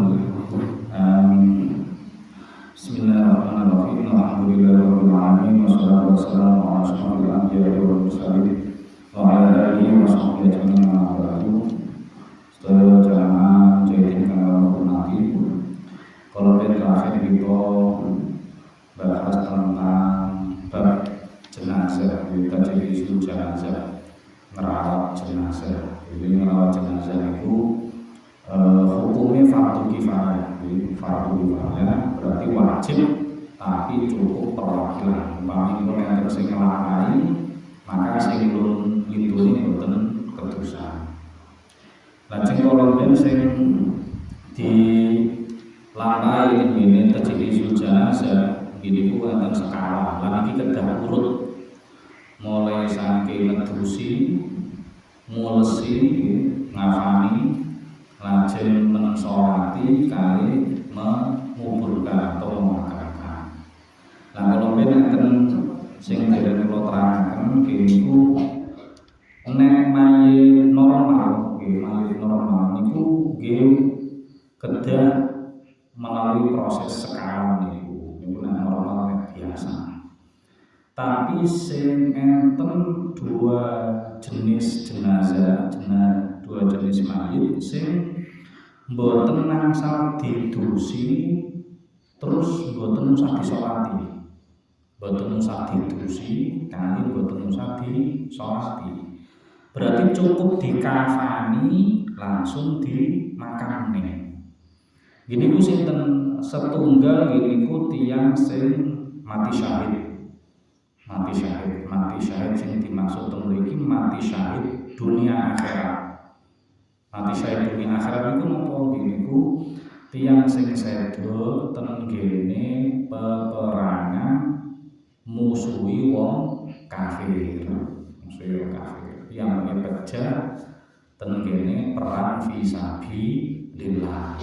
Bismillahirrahmanirrahim. Alhamdulillahirabbil alamin wassalatu wassalamu ala asyrofil anbiya'i wal mursalin wa ala alihi wa sahbihi ajmain amma ba'du. Sedaya jamaah jahidin kang hormati. Kalau terakhir kita bahas tentang bab jenazah, kita jadi isu jenazah, merawat jenazah. Jadi merawat jenazah itu hukumnya fardu kifayah. Jadi fardu kifayah berarti wajib tapi cukup perwakilan. Umpamanya yang terus ngelakani, maka sing lun lidune boten kedosa. Lajeng kalau sing di lantai ini terjadi jenazah gini ku wonten skala. Lan iki kedah urut mulai saking ngedusi, mulesi, ngafani, lajeng mensolati kali menguburkan atau memakamkan. Nah kalau enten sing dereng kula terangaken gini ku nek mayit normal, mayit normal niku nggih kedah melalui proses sekawan niku normal biasa. Tapi sing enten dua jenis jenazah, dua jenis mayit sing mboten nangsal didusi terus mboten usah disolati. Mboten usah didusi kali mboten usah disolati. Berarti cukup dikafani langsung dimakamne. Gini ku sinten setunggal gini ku tiyang sing mati syahid. Mati syahid sing dimaksud mriki mati syahid dunia akhirat. Mati syahid dunia akhirat itu napa gini ku tiyang sing sedo ten gene peperangan musuhi wong kafir. Musuhi wong kafir yang bekerja ten gene perang fisabilillah.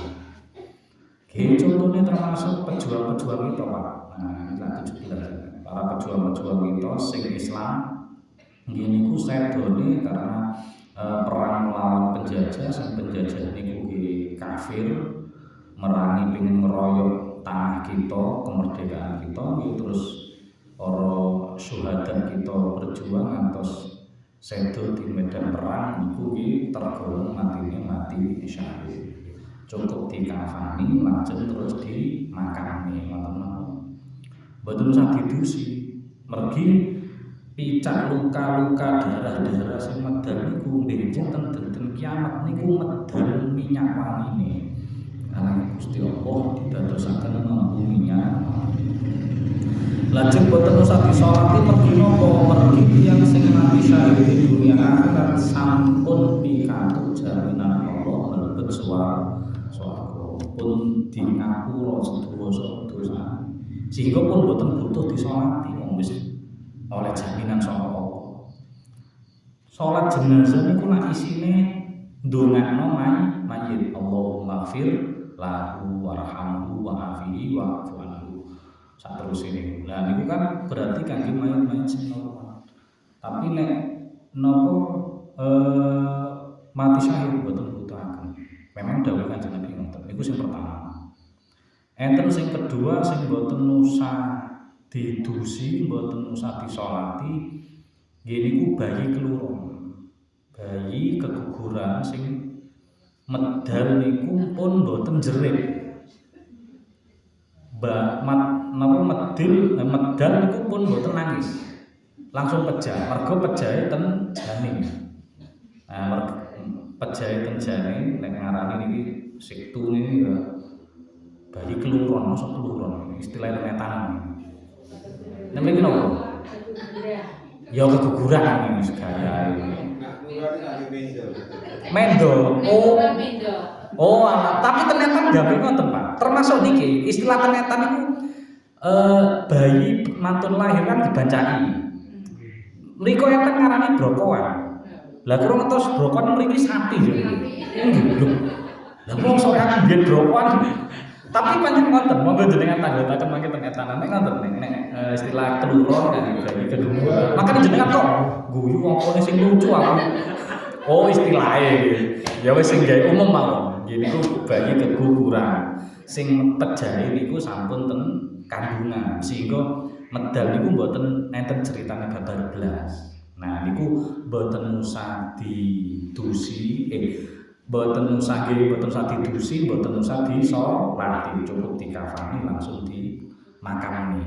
Contohnya termasuk pejuang-pejuang itu Pak. Nah, kita 17 para pejuang-pejuang itu sing Islam gini ku sedone karena perang melawan penjajah, sing penjajah niku kafir merangi pengen ngeroyok tanah kita, kemerdekaan kita, terus para syuhada kita berjuang ngantos sedo di medan perang niku tergolong mati syahid. Cukup dikafani lajeng terus dimakami teman-teman. Mboten usah didusi. Mergi picak luka-luka darah-darah sing medal niku njenengan ten kiamat niku medal minyak wanine. Karena Gusti Allah didadosaken mampu minyak. Lajeng mboten usah disolati mergi napa mergi tiyang sing mati syahid di dunia akhirat sampun pikantuk jaminan Allah mlebet swarga. Pun di ngapura dosa sehingga pun boten butuh disolati wong wis oleh jaminan saka Allah. Salat jenazah niku nak isine ndongakno mayit Allahumma ighfir lahu warhamhu wa'afihi wa'fu anhu. Saterusé. Lah niku kan berarti kangge mayit-mayit sing normal. Tapi nek napa mati syahid boten butuhaken. Memang dawuh Kanjeng Nabi ngoten. Iku sing pertama. Enten sing kedua sing mboten usah didusi, mboten usah disolati. Nggih niku bayi kelurung. Bayi keguguran sing medal niku pun mboten jerit. Medal niku pun mboten nangis. Langsung pejah. Mergo pejahe ten janing. Nah, pejahe ten janing nek ngarani niki siktu ini ya bayi keluron, masuk keluron, istilahnya penetanan. Namanya kenapa? Ya keguguran ini segala ini. Mendo. Oh, tapi ternyata nggak ngoten Pak. Termasuk niki istilah tenetan itu bayi mantun lahir kan dibancani. Mriko enten ngarani brokoan. Lah kurang ngetos brokoan mriki sapi jadi. Lah wong sore aku biyen brokoan. Tapi pancen ngoten, monggo jenengan tanggotaken mangke tenetanan nek ngoten nek istilah keluron kan bayi kedua. Makane jenengan kok guyu apa sing lucu aku. Oh istilahnya. Ya wis sing gawe umum mawon. Nggih niku bayi keguguran. Sing pejahe niku sampun ten kandungan sehingga medal niku mboten enten ceritane babar blas. Nah niku mboten usah didusi mboten usah didusi, mboten usah disolati, cukup dikafani langsung dimakami.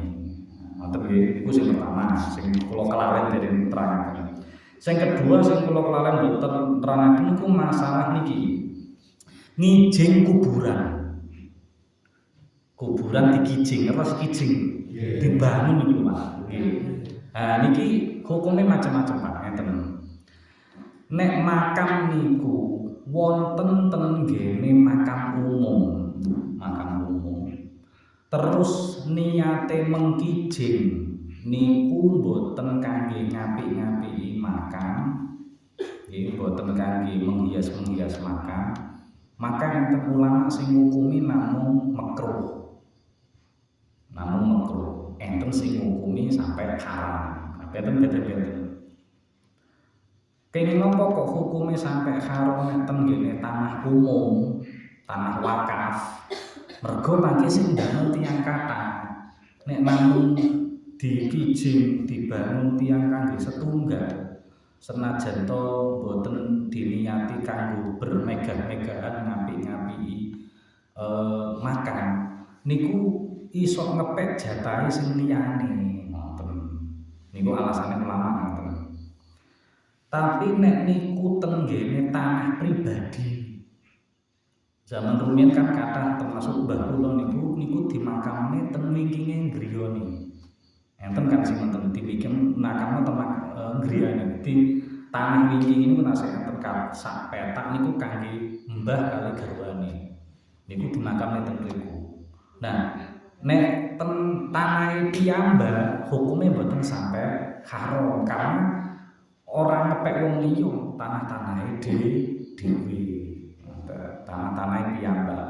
Ngoten nggih, niku sing pertama sing kula kelalen dereng nerangaken. Sing kedua sing kula kelalen mboten nerangaken niku masalah niki. Ngijing kuburan. Kuburan dikijing, terus kijing dibangun niku Mas. Nggih. Nah niki hukumnya macam-macam Pak, ngeten. Nek makam niku wonten ten nggene makam umum. Terus niate mengkijing niku mboten kangge ngapik-ngapiki makam. Nggih, mboten kangge menghias-menghias makam. Maka enten ulama sing ngukumi namung makruh. Enten sing ngukumi sampai haram. Beten-beten. Kenging napa kok hukume sampai haram ten ngene tanah umum, tanah wakaf. Mergo mangke sing ndamel tiyang kathah. Nek namung dikijing dibangun tiyang kangge setunggal, senajan to boten diniati kanggo bermegah-megahan ngapik-ngapiki makan niku iso ngepek jatahe sing liyane ngoten. Niku alasane ulama ngoten. Tapi nek niku tenggene tanah pribadi. Zaman rumiyin kan kathah termasuk mbah kula niku dimakamne ten wingkinge griyane. Enten kan sing wonten dibikin makamne ten griyane. Di tanah wingking niku nase enten sak petak niku kangge mbah kali garwane. Niku dimakamne ten mriku. Nah, nek ten tanahe piyambak hukume mboten sampai haram karena orang ngepek wong liya tanah-tanahe dhewe. Tanah-tanahe piyambak.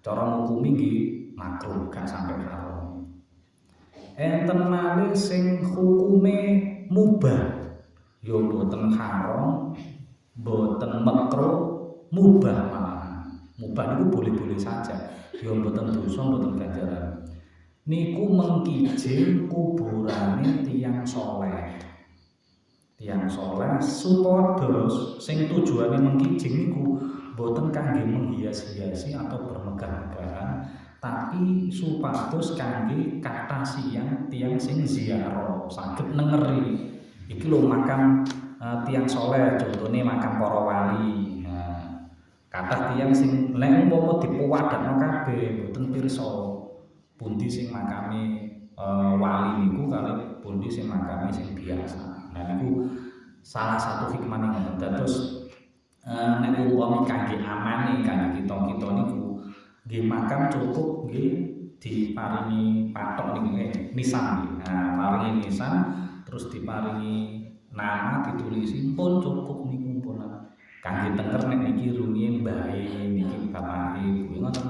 Cara ngukumi nggih makruh gak sampai haram. Enten malih sing hukume mubah. Ya mboten haram, mboten makruh, mubah malahan. Mubah niku boleh-boleh saja. Ya mboten dosa, mboten ganjaran. Niku mengkijing kuburane tiyang saleh. Tiyang saleh supados sing tujuane mengkijing niku boten kangge menghias-hiasi atau bermegah-megahan, tapi supados kangge kathah tiyang sing ziarah saged nengeri. Iki lho makam tiyang saleh, contone makam para wali. Nah, kathah tiyang sing nek umpama dipuwadakno kabeh boten pirsa pundi sing makame wali niku kali pundi sing makame sing biasa. Nah niku salah satu hikmah ngoten. Dados nek umpama kangge amane kangge kita niku nggih makam cukup nggih diparingi patok niku nisan nggih. Nah, paringi nisan terus diparingi nama ditulisi pun cukup niku pun kangge tenger nek niki rumiyin mbahe niki bapake kuwi ngoten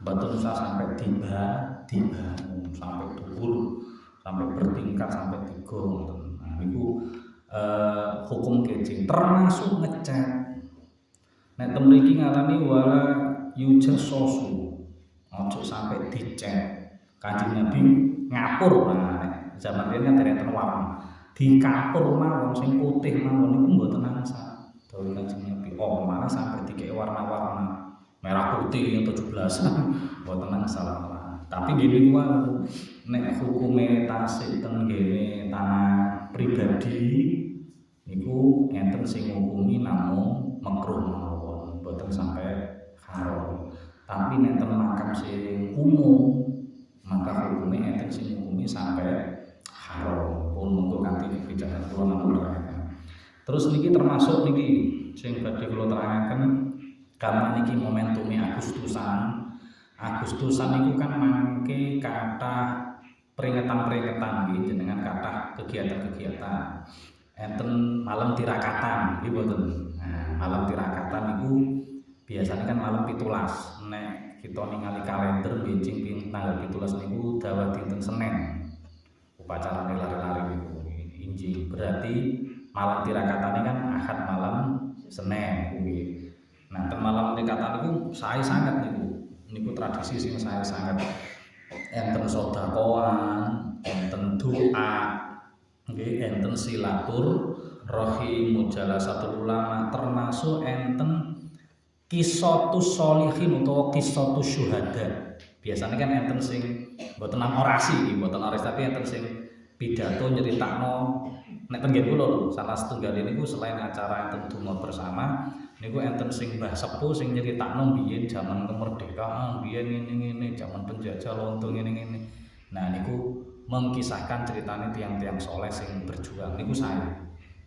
mboten usah sampai dibangun sampai dhuwur sampai bertingkat sampai 3 ngoten. Nah niku hukum kejing termasuk ngecat. Nek temriki ngarani wala yujassosu. Ojo sampai dicet. Kanjeng Nabi ngapur zaman riyen kan dereng warna. Dikapur mawon sing putih mawon niku mboten angsa. Dawuh Kanjeng Nabi, oh malah sampai dikek warna-warna merah putih 17 mboten angsa. Tapi gini wae nek hukume tasik ten ngene tanah pribadi niku enten sing ngukumi namung makruh mawon, mboten sampai haram. Tapi nek ten makam sing umum maka hukume enten sing ngukumi sampai haram. Pun monggo kanthi kebijakan kula namung. Terus niki termasuk niki sing badhe kula terangaken karena niki momentume Agustusan. Agustusan niku kan mangke kathah peringatan-peringatan nggih jenengan kathah kegiatan-kegiatan. Enten malam tirakatan nggih mboten. Nah, malam tirakatan niku biasanya kan malam 17. Nek kita ningali kalender benjing tanggal 17 niku dawa dinten Senin. Upacarane lari-lari niku injil. Berarti malam tirakatane kan Ahad malam Senin kuwi. Nah, ten malam nikatan niku sae sangat niku tradisi sing sae sangat. Enten sedekahan, enten doa, nggih enten silaturahim, mujalasatul ulama, termasuk enten qissatus sholihin utawa qissatus syuhada. Biasanya kan enten sing mboten orasi, mboten orasi tapi enten sing pidato nyeritakno. Nek tenggen kula lho, salah setunggal niku selain acara enten donga bersama, niku enten sing mbah sepuh sing nyeritakno biyen jaman kemerdekaan, biyen ngene-ngene, jaman penjajah lontong ngene-ngene. Nah niku mengkisahkan ceritanya tiang-tiang soleh sing berjuang niku saya.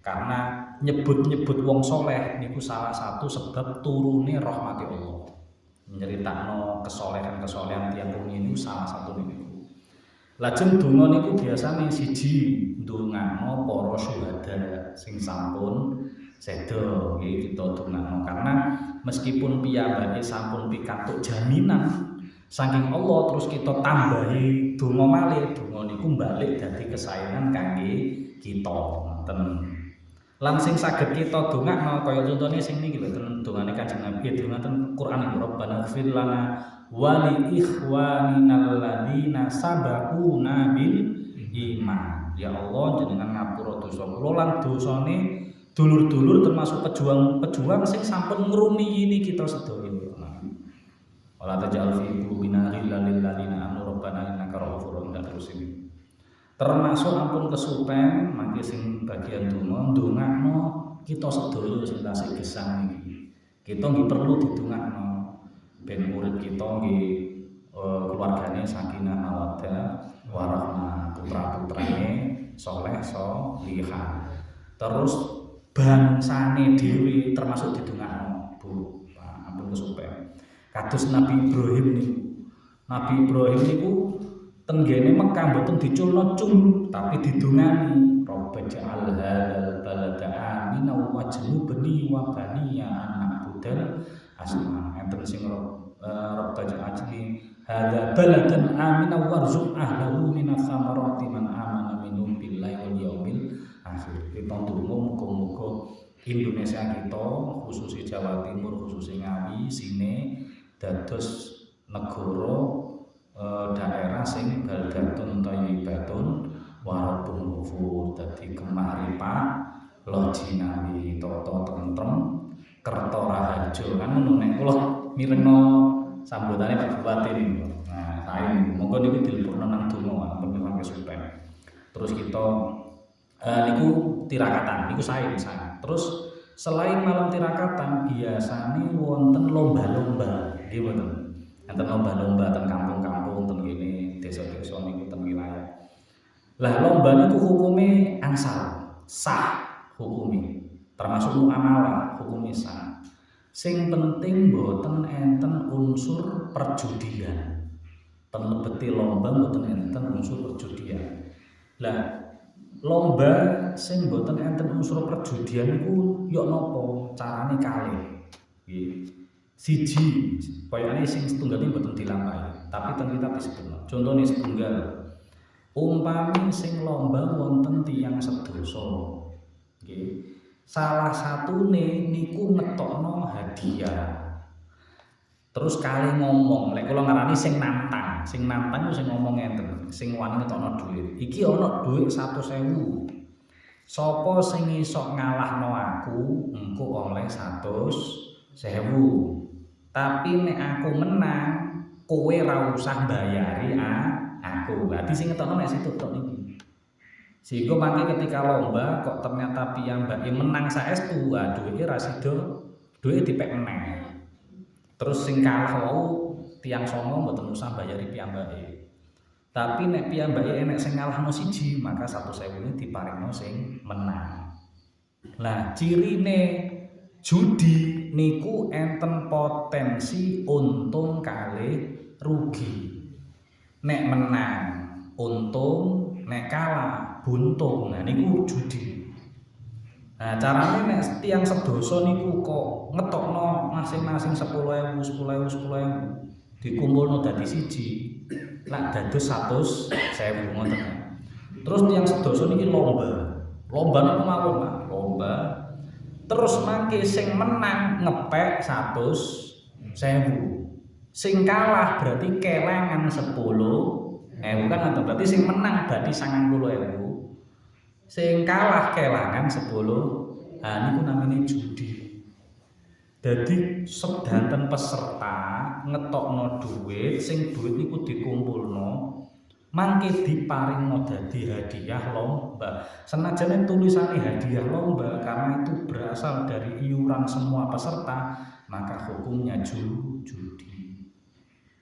Karena nyebut-nyebut wong soleh niku salah satu sebab turune rahmati Allah. Nyeritakno kesolehan-kesolehan tiang rumiyin niku salah satu niku. Lajeng donga niku biasane siji ndongakno para syuhada sing sampun seda nggih kita dongakno karena meskipun piyambake sampun pikantuk jaminan saking Allah terus kita tambahi donga malih, donga niku balik dadi kesayangan kangge kita ngoten. Lan sing saged kita dongakno kaya contone sing niki lho dongane Kanjeng Nabi dongaken Quran Rabbana ighfir lana wa li ikhwaninal ladzina sabaquna bil iman. Ya Allah jenengan ngapura dosa kula lan dosane dulur-dulur termasuk pejuang-pejuang sing sampun ngrumiyini kita sedaya. Wala taj'al fi qulubina ghillan lil ladzina amanu rabbana innaka ra'ufur rahim terus ini. Termasuk ampun kesupen mangke sing bagian donga ndongakno kita sedaya sing tasih gesang iki. Kita nggih perlu didongakno ben urip kita nggih keluargane sakinah mawaddah warahmah, putra-putrane saleh salihah. Terus bangsane dhewe termasuk didongakno, Bu. Ampun kesupen. Kados Nabi Ibrahim niku. Nabi Ibrahim niku tenggene Mekah mboten diculno cung tapi didongani Rabb ja'al hadzal balada aminan wajnubni wa baniya an na'budal asnam. Enten sing Rabb ja'al hadza baladan aminan warzuq ahlahu minas samarati man amana minhum billahi wal yaumil akhir. Kita ndonga muga-muga Indonesia kita khususnya Jawa Timur khususnya Ngawi sine dados negara daerah sing baldatun thayyibatun warabun ghafur dadi kemaripat lojinawi toto tentrem kerta rahaja kan ngono nek kula mirengno sambutane Pak Bupati niku. Nah, sae monggo niku dilipurno nang donga ampun kesupen. Terus kita niku tirakatan niku sae. Terus selain malam tirakatan biasane wonten lomba-lomba nggih mboten. Enten lomba-lomba teng kampung-kampung teng kene desa-desa niku teng wilayah. Lah lomba niku hukume angsal, sah hukume. Termasuk muamalah hukume sah. Sing penting mboten enten unsur perjudian. Ten lebeti lomba mboten enten unsur perjudian. Lah lomba sing mboten enten unsur perjudian niku yo napa carane kalih. Nggih. Siji, koyane sing setunggal mboten dilampahi, tapi ten kita disebut. Contone setunggal. Umpami sing lomba wonten tiyang sedasa. Nggih. Salah satune niku ngetokno hadiah. Terus kali ngomong, lek kula ngarani sing nantang ku sing ngomong ngenten, sing wani ngetokno dhuwit. Iki ana dhuwit 100.000. Sapa sing iso ngalahno aku, engko oleh 100.000. Tapi nek aku menang, kowe ra usah bayari aku. Berarti sing ngetokno nek situ tok niki. Sehingga mangke ketika lomba kok ternyata piyambake menang saestu, duwike ra sida, duwike dipek meneh. Terus sing kalah wau tiyang songo mboten usah bayari piyambake. Tapi nek piyambake enek sing ngalahno siji, maka 100.000 ini diparingno sing menang. Lah cirine judi niku enten potensi untung kalih rugi. Nek menang untung, nek kalah buntung. Nah niku judi. Nah carane nek tiyang sedasa niku kok ngetokno masing-masing 10.000 dikumpulno dadi siji. Lak dados 100.000 ngoten. Terus tiyang sedasa niki lomba. Lomba napa mawon, Pak? Lomba. Terus mangke sing menang ngepek 100.000. Sing kalah berarti kelangan 10.000 kan, atau berarti sing menang berarti 90.000. Sing kalah kelangan 10. Niku namanya judi. Jadi sedanten peserta ngetokno duit, sing duit niku dikumpulno, mangke diparingno dadi hadiah lomba. Senajan tulisannya hadiah lomba, karena itu berasal dari iuran semua peserta, maka hukumnya judi.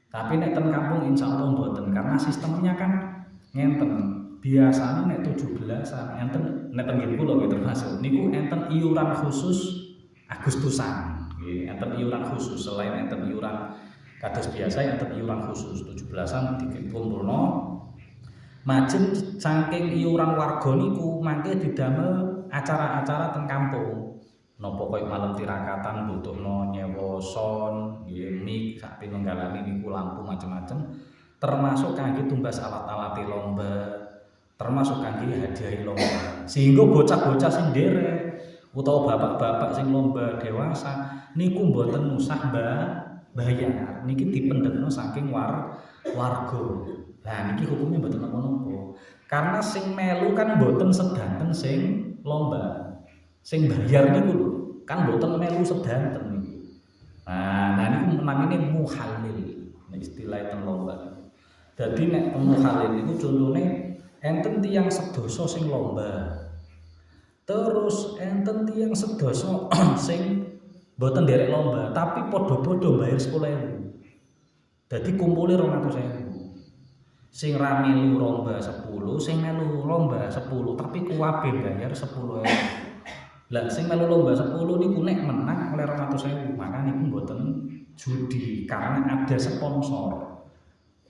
Tapi nek ten kampung insyaallah mboten, karena sistemnya kan ngenten. Biasanya nek 17-an enten nek ten nggih kula termasuk niku enten iuran khusus Agustusan. Enten iuran khusus, selain enten iuran kados biasa enten iuran khusus 17-an dikumpulno. Majeng saking iuran warga niku mangke didamel acara-acara teng kampung. Napa koyo malam tirakatan butuhno nyewa sound, nggih mik sak pinunggalane niku lampu macam-macam, termasuk kangge tumbas alat-alat lomba, termasuk kangge hadiah lomba. Sehingga bocah-bocah sing nderek utawa bapak-bapak sing lomba dewasa niku mboten usah bayar, niki dipendhetno saking warga. Lah niki hukumnya mboten napa-napa. Karena sing melu kan mboten sedanten sing lomba. Sing bayar niku lho, kan mboten melu sedanten niku. Nah niku namine muhalil. Nek istilah teng lomba. Dadi nek muhalil niku contone enten tiyang sedasa sing lomba. Terus enten tiyang sedasa sing mboten nderek lomba, tapi padha-padha bayar 10.000. Dadi kumpule 200.000. Sing ra melu lomba 10, sing melu lomba 10, tapi kuwabe bayar 10.000. Lah sing melu lomba 10 niku nek menang oleh 200.000, maka niku mboten judi karena ada sponsor.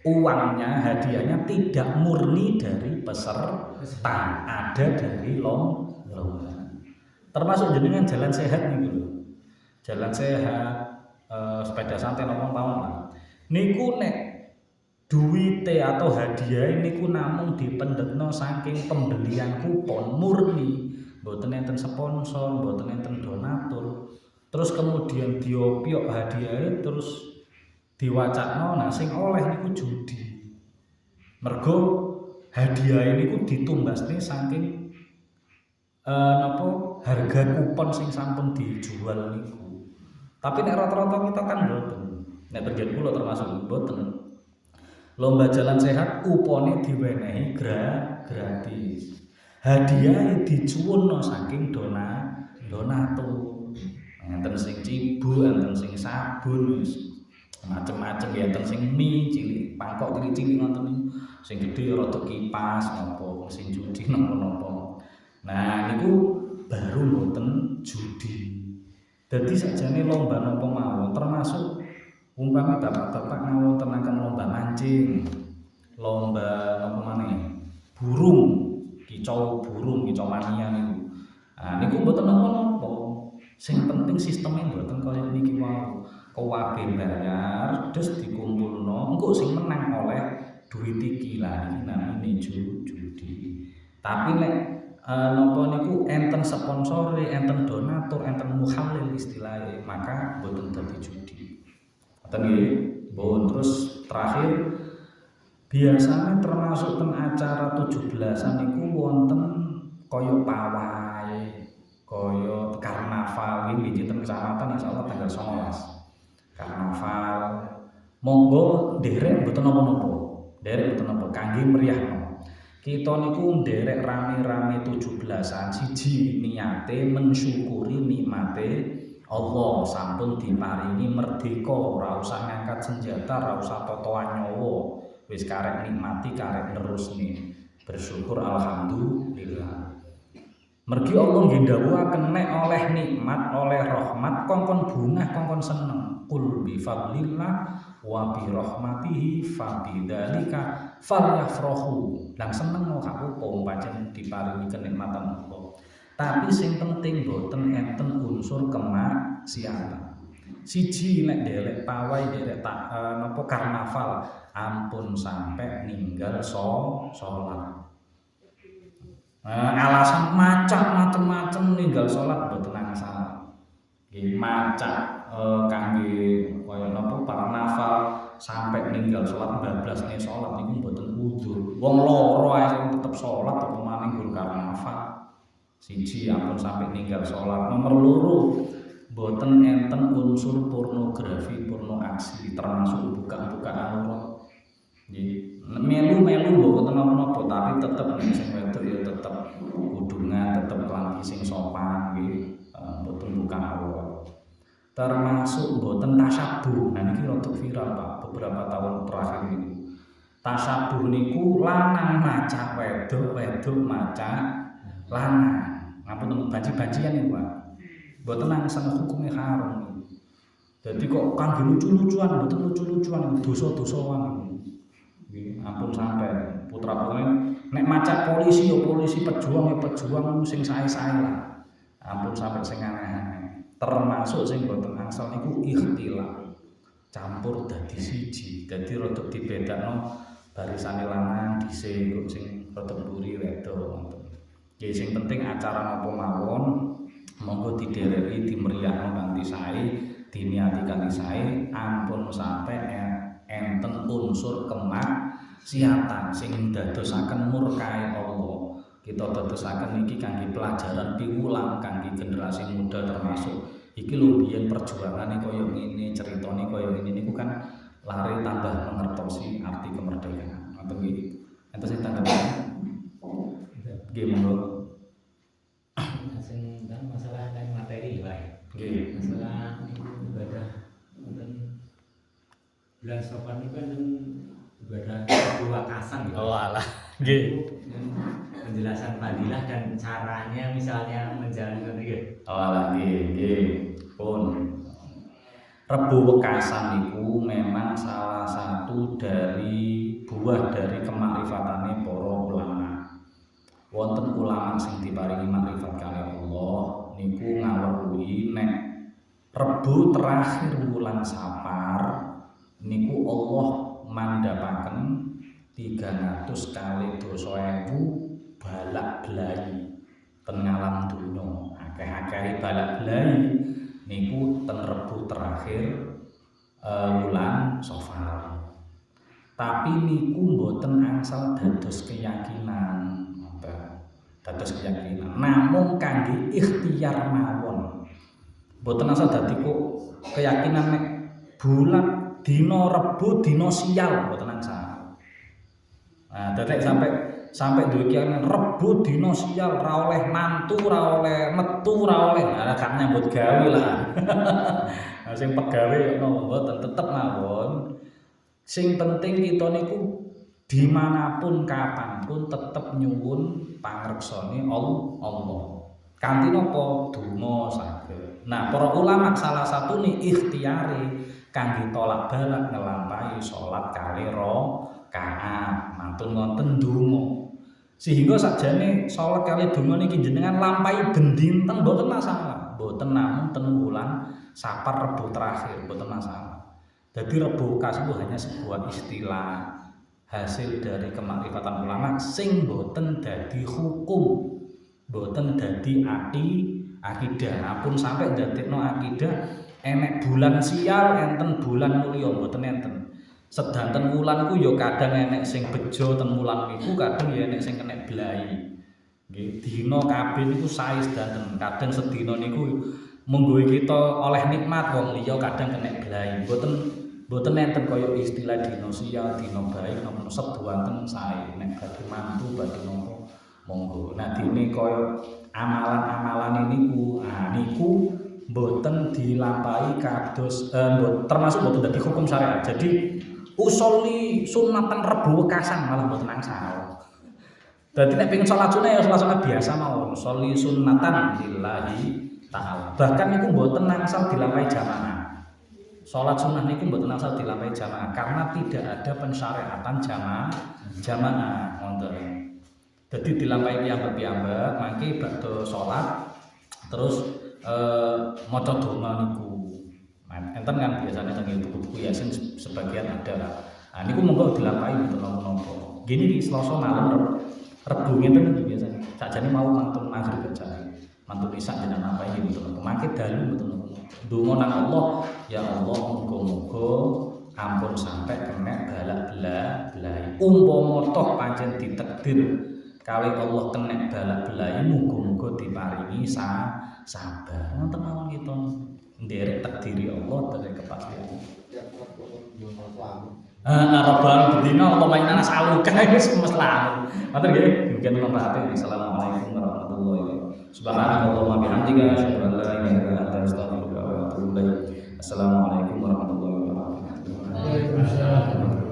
Uangnya, hadiahnya tidak murni dari peserta, ada dari lomba. Termasuk jenengan jalan sehat niku lho. Jalan sehat, sepeda santai nopong tahun lah. Niku nek duwite atau hadiah niku namung dipendhetno saking pembelian kupon murni, mboten enten sponsor, mboten enten donatur. Terus kemudian diopiok hadiahnya terus diwacakno, nah sing oleh niku judi. Mergo hadiah niku ditumbasne saking harga kupon sing sampun dijual niku. Tapi nek rata-rata kita kan mboten. Nek terjadi kula termasuk mboten. Lomba jalan sehat kupone diwenehi gratis. Hadiah dicuwunno saking donatur. Enten sing cibu, enten sing sabun, macem-macem ya, enten sing mie cilik, pangkok cilik-cilik ngoten niku. Sing gedhe rada kipas napa, sing judi napa-napa. Nah niku baru mboten judi. Dadi sakjane lomba napa mawon termasuk umpama bapak-bapak ngawontenaken lomba mancing, lomba napa maneh? Burung, kicau mania niku. Nah niku mboten napa-napa. Sing penting sistemnya mboten kaya niki wae. Kuwabe bayar terus dikumpulno, engko sing menang oleh duit iki lah iki namine judi. Tapi nek napa niku enten sponsor, enten donatur, enten muhalil istilahnya, maka mboten dadi judi. Ngoten nggih. Terus terakhir biasanya termasuk ten acara 17-an niku wonten kaya pawai, kaya karnaval nggih ten kecamatan insyaallah tanggal 19. Karnaval monggo nderek mboten napa-napa. Nderek mboten napa kangge meriahno. Kita niku nderek rame-rame 17-an siji niate mensyukuri nikmate Allah sampun diparingi merdeka, ora usah ngangkat senjata, ora usah totoan nyawa. Wis karek nikmati, karek nerusne. Bersyukur alhamdulillah. Mergi Allah nggih ndhawuhaken nek oleh nikmat, oleh rahmat kongkon bungah, kongkon seneng. Qul bi fadlillah wa bi rahmatihi fa bidzalika falyafrahu. Lang seneng kok apa pancen diparingi kenikmatan Allah. Tapi sing penting boten enten unsur kemaksiatan. Siji nek nderek pawai, nderek napa karnaval, ampun sampai ninggal salat. Alasan macam-macam ninggal salat mboten masalah. nggih maca kangge kaya napa para nafal sampai ninggal salat bablasne salat niku mboten udzur. Wong lara ae tetep salat apa maning nggon karnaval. Siji ampun sampai ninggal salat. Nomor loro mboten enten unsur pornografi, porno aksi termasuk buka-buka aurat. Nggih, melu-melu mboten napa-napa tapi tetep nek sing wedok ya tetep kudungan, tetep klambi sing sopan nggih. Mboten buka aurat. Termasuk mboten tasabuh. Nah niki rada viral Pak beberapa tahun terakhir niku. Tasabuh niku lanang maca wedok, wedok maca lanang. Ngapunten banci-bancian niku Pak. Mboten langsung hukumnya haram. Jadi kok kangge lucu-lucuan, mboten lucu-lucuan, dosa-dosaan niku. Nggih, ampun sampai putra-putrane nek maca polisi ya polisi, pejuang ya pejuang sing sae-sae lah. Ampun sampai sing aneh-aneh. Termasuk sing boten angsal niku ikhtilaf. Campur dadi siji. Dadi rada dibedakno barisane lanang dhisik kok sing rada mburi wedok ngoten. Ya sing penting acara napa mawon monggo didereki dimeriahno kanthi sae, diniati kanthi sae, ampun sampai enten unsur kemaksiatan sing dadosaken murkae Allah. Kita dadosaken iki kangge pelajaran piwulang kangge generasi muda termasuk iki lho biyen perjuangane kaya ngene, ceritane kaya ngene niku kan lari tambah mengertosi arti kemerdekaan. Ngoten nggih. Enten sing tanggapan? Nggih monggo. Sing masalah lain materi wae. Nggih. Masalah ibadah wonten bulan Safar niku kan ibadah dua kasan ya. Oh alah. Nggih. Penjelasan fadilah dan caranya misalnya menjalankan itu. Oh alah nggih. Pun. Rebu Wekasan niku memang salah satu dari buah dari kemakrifatane para ulama. Wonten ulama sing diparingi makrifat kali Allah niku ngaweruhi nek Rebu terakhir wulan Safar niku Allah mandhapaken 300 kali dosa 1000 balak belahi ten ngalam donya. Akeh-akeh balak belahi niku ten Rebu terakhir wulan Safar. Tapi niku mboten angsal dados keyakinan. Dados keyakinan. Namung kangge ikhtiar mawon. Mboten angsal dadi kok keyakinan nek bulan dina Rebu dina sial mboten angsal. Nah, dadi sampai duwe keyakinan Rebu dina sial ra oleh mantu, ra oleh metu, ra oleh. Nah, gak nyambut gawe lah. Nah, sing pegawe ono mboten tetep mawon. Sing penting kita niku dimanapun kapanpun tetep nyuwun pangreksane Allah. Kanthi napa donga saged. Nah, para ulama salah satu nih ikhtiare kangge tolak balak ngelampahi salat kali rakaat. Mantun wonten donga. Sehingga sakjane salat kali donga niki jenengan lampahi ben dinten mboten masalah. Mboten namung ten wulan Safar Rebu terakhir mboten masalah. Jadi Rebu Wekasan itu hanya sebuah istilah hasil dari kemakrifatan ulama sing boten dadi hukum, boten dadi akidah. Apun sampai dadekno akidah enek bulan sial enten bulan mulya boten enten. Sedanten wulan iku ya kadang enek sing bejo ten wulan niku, kadang ya enek sing kena belahi. Nggih, dina kabeh niku sae sedanten. Kadang sedina niku monggo kita oleh nikmat wong liya kadang kena belahi. Boten enten kaya istilah dina sial, dina baik, napa sebuanten sae nek badhe mantu badhe napa monggo. Nah dene kaya amalan-amalan niku, niku boten dilampahi kados termasuk boten dadi hukum syariat. Jadi usolli sunatan Rebu Wekasan malah boten angsal. Dadi nek pengin salat sunah ya salat biasa mawon, usolli sunatan lillahi ta'ala. Bahkan niku boten angsal dilampahi jamaah. Salat sunnah niku mboten asal dilampahi jamaah karena tidak ada pensyariatan jamaah ngoten. Dadi dilampahi piyambak-piyambak mangke badhe salat terus maca donga niku. Enten kan biasanya teng buku-buku Yasin sebagian ada lah. Nah niku monggo dilampahi mboten napa-napa. Gini di Selasa malam Rebu ngeten iki biasanya. Sakjane mau mantun maghrib aja. Mantun isya jenengan lampahi mboten napa. Mangke dalu mboten napa. Donga nang Allah, ya Allah muga-muga ampun sampai kena balak belai. Umpama toh pancen ditakdir kali Allah kena balak belai, muga-muga diparingi sabar. Ngoten mawon kita nderek takdiri Allah dari kepastian. Rabbal bedina Allah main anak salukan wis meslam. Ngoten nggih, mungkin manfaate. Assalamualaikum warahmatullahi wabarakatuh. Subhanallah wa bihamdika asyhadu an la ilaha illa anta astaghfiruka wa atubu ilaik. Assalamualaikum warahmatullahi wabarakatuh. Waalaikumsalam.